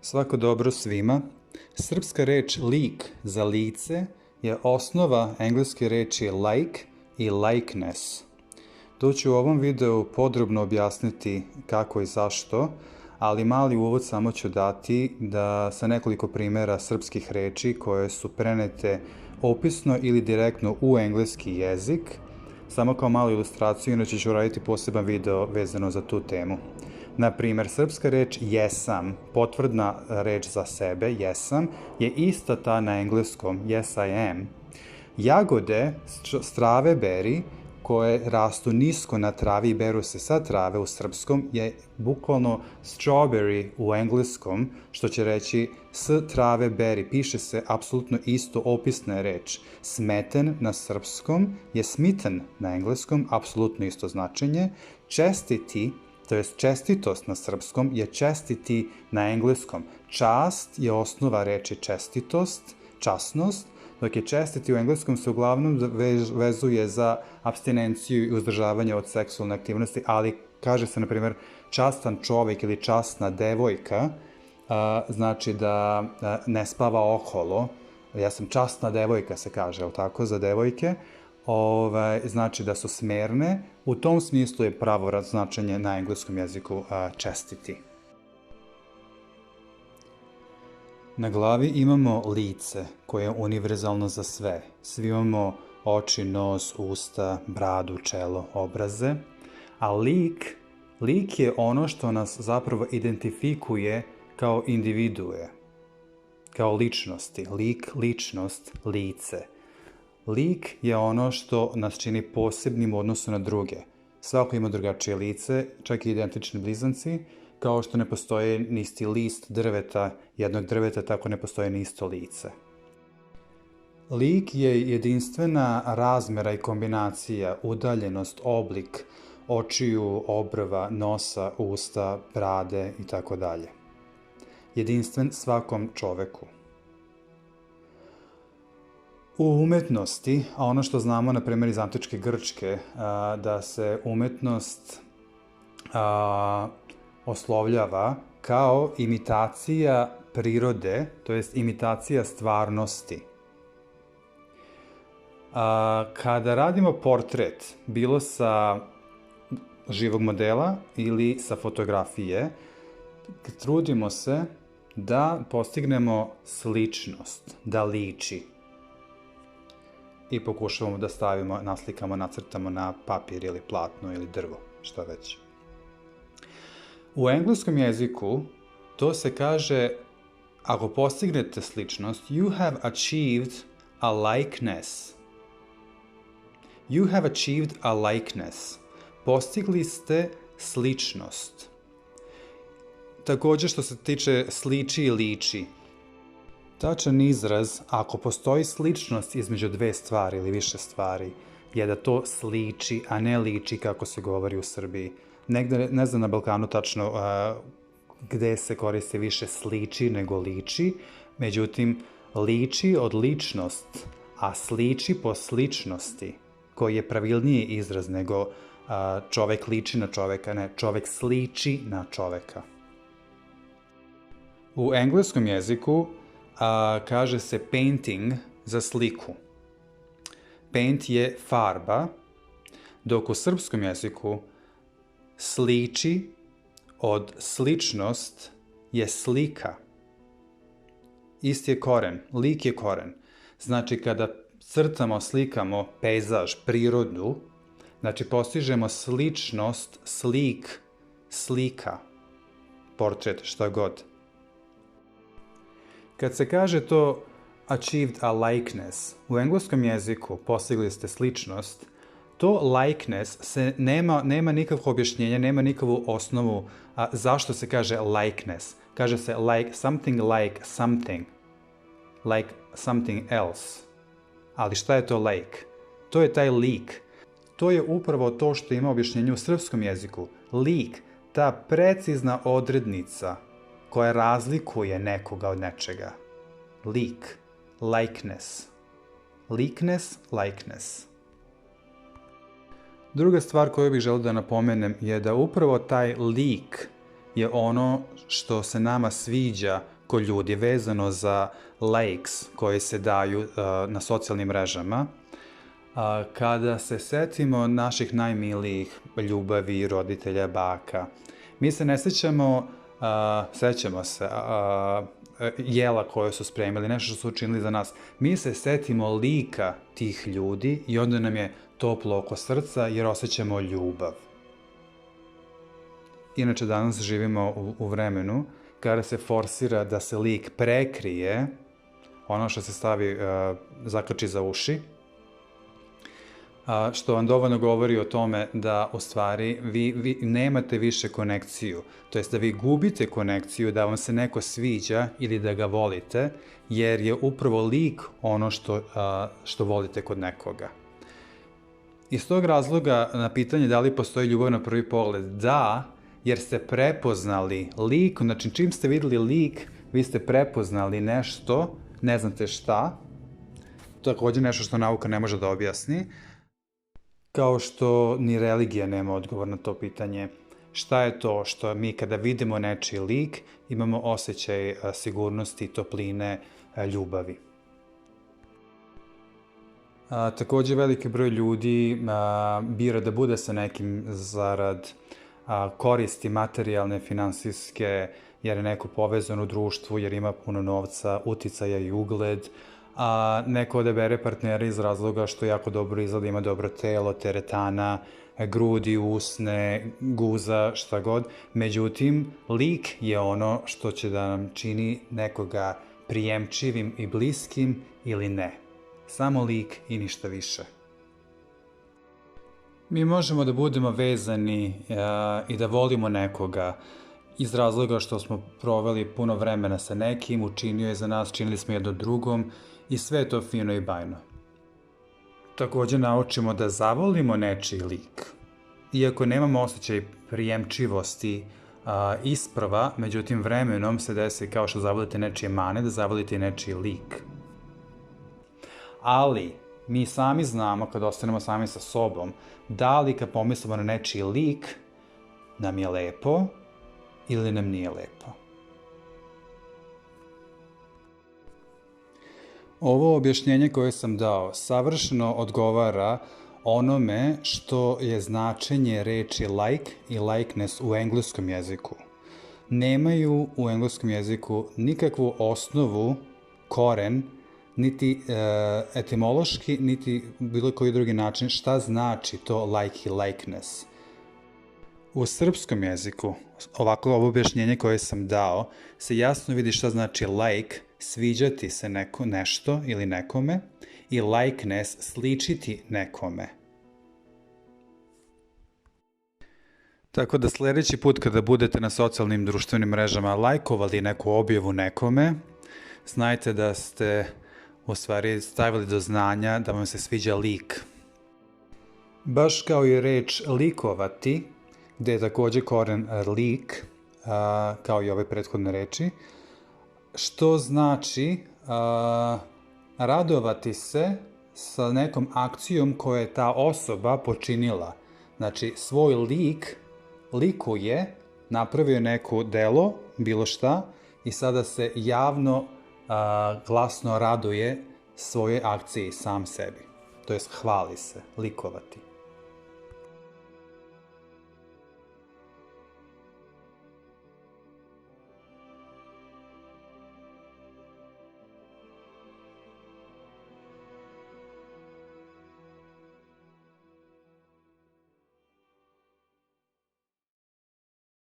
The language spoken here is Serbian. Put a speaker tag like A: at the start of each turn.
A: Svako dobro svima. Srpska reč lik za lice je osnova engleske reči like i likeness. To ću u ovom videu podrobno objasniti kako i zašto, ali mali uvod samo ću dati da sa nekoliko primjera srpskih reči koje su prenete opisno ili direktno u engleski jezik, samo kao malu ilustraciju, inače ću raditi poseban video vezano za tu temu. Na primjer, srpska reč jesam, potvrdna reč za sebe, jesam, je ista ta na engleskom, yes I am. Jagode, strave beri, koje rastu nisko na travi i beru se sa trave u srpskom, je bukvalno strawberry u engleskom, što će reći s trave beri. Piše se apsolutno isto, opisna reč. Smeten na srpskom je smitten na engleskom, apsolutno isto značenje. Čestiti, to jest čestitost na srpskom, je čestiti na engleskom. Čast je osnova reči čestitost, časnost, dok je čestiti u engleskom se uglavnom vezuje za apstinenciju i uzdržavanje od seksualne aktivnosti, ali kaže se, na primjer, častan čovjek ili časna devojka, znači da ne spava okolo. Ja sam časna devojka, se kaže, je li tako, za devojke? Znači da su smerne. U tom smislu je pravo značenje na engleskom jeziku čestiti. Na glavi imamo lice koje je univerzalno za sve. Svi imamo oči, nos, usta, bradu, čelo, obraze. A lik je ono što nas zapravo identifikuje kao individue, kao ličnosti. Lik, ličnost, lice. Lik je ono što nas čini posebnim u odnosu na druge. Svako ima drugačije lice, čak i identični blizanci, kao što ne postoje ni isti list drveta, jednog drveta, tako ne postoje ni isto lice. Lik je jedinstvena razmera i kombinacija, udaljenost, oblik, očiju, obrva, nosa, usta, brade itd. Jedinstven svakom čoveku. U umetnosti, a ono što znamo, na primjer, iz antičke Grčke, da se umetnost oslovljava kao imitacija prirode, to jest imitacija stvarnosti. Kada radimo portret, bilo sa živog modela ili sa fotografije, trudimo se da postignemo sličnost, da liči. I pokušavamo da stavimo, naslikamo, nacrtamo na papir ili platno ili drvo, šta već. U engleskom jeziku to se kaže, ako postignete sličnost, you have achieved a likeness. You have achieved a likeness. Postigli ste sličnost. Također što se tiče sliči i liči. Tačan izraz, ako postoji sličnost između dve stvari ili više stvari, je da to sliči, a ne liči kako se govori u Srbiji. Negde, ne znam na Balkanu tačno gde se koristi više sliči nego liči, međutim, liči od ličnost, a sliči po sličnosti, koji je pravilniji izraz nego čovek liči na čoveka, ne, čovek sliči na čoveka. U engleskom jeziku kaže se painting za sliku. Paint je farba, dok u srpskom jeziku sliči od sličnost je slika. Isti je koren, lik je koren. Znači kada crtamo, slikamo pejzaž, prirodu, znači postižemo sličnost, slik, slika, portret, šta god. Kad se kaže to achieved a likeness, u engleskom jeziku postigli ste sličnost, to likeness se nema nikakvo objašnjenje, nema nikakvu osnovu zašto se kaže likeness. Kaže se like something else. Ali šta je to like? To je taj lik. To je upravo to što ima objašnjenje u srpskom jeziku. Lik, ta precizna odrednica koja razlikuje nekoga od nečega. Lik, likeness. Likeness, likeness. Druga stvar koju bih želio da napomenem je da upravo taj lik je ono što se nama sviđa nekoliko ljudi vezano za likes koji se daju na socijalnim mrežama. Kada se setimo naših najmilijih ljubavi, roditelja, baka, mi se ne sećamo, sećamo se jela koje su spremili, nešto što su učinili za nas. Mi se setimo lika tih ljudi i onda nam je toplo oko srca jer osjećamo ljubav. Inače, danas živimo u vremenu kada se forsira da se lik prekrije, ono što se stavi, zakači za uši, što vam dovoljno govori o tome da u stvari vi nemate više konekciju, to jest da vi gubite konekciju, da vam se neko sviđa ili da ga volite, jer je upravo lik ono što volite kod nekoga. Iz tog razloga na pitanje da li postoji ljubav na prvi pogled, da, jer ste prepoznali lik, znači čim ste videli lik, vi ste prepoznali nešto, ne znate šta, takođe nešto što nauka ne može da objasni, kao što ni religija nema odgovor na to pitanje. Šta je to što mi kada vidimo nečiji lik imamo osjećaj sigurnosti, topline, ljubavi. Takođe veliki broj ljudi bira da bude sa nekim zarad koristi materijalne, finansijske, jer je neko povezan u društvu, jer ima puno novca, uticaja i ugled, a neko odabere partnera iz razloga što jako dobro izgleda, ima dobro telo, teretana, grudi, usne, guza, šta god. Međutim, lik je ono što će da nam čini nekoga prijemčivim i bliskim ili ne. Samo lik i ništa više. Mi možemo da budemo vezani i da volimo nekoga iz razloga što smo proveli puno vremena sa nekim, učinio je za nas, činili smo jedno drugom i sve je to fino i bajno. Takođe naučimo da zavolimo nečiji lik. Iako nemamo osjećaj prijemčivosti isprva, međutim vremenom se desi kao što zavolite nečije mane, da zavolite i nečiji lik. Ali mi sami znamo, kad ostanemo sami sa sobom, da li kad pomislimo na nečiji lik, nam je lepo ili nam nije lepo. Ovo objašnjenje koje sam dao savršeno odgovara onome što je značenje reči like i likeness u engleskom jeziku. Nemaju u engleskom jeziku nikakvu osnovu, koren, niti etimološki, niti bilo koji drugi način šta znači to like i likeness. U srpskom jeziku, ovako ovo objašnjenje koje sam dao, se jasno vidi šta znači like, sviđati se nešto ili nekome, i likeness, sličiti nekome. Tako da sledeći put kada budete na socijalnim društvenim mrežama lajkovali neku objavu nekome, znajte da ste u stvari stavili do znanja da vam se sviđa lik. Baš kao i reč likovati, gde je takođe koren lik, kao i ove prethodne reči, što znači radovati se sa nekom akcijom koju je ta osoba počinila. Znači, svoj lik likuje, napravio neko delo, bilo šta, i sada se javno, glasno raduje svoje akciji sam sebi. To jest hvali se, likovati.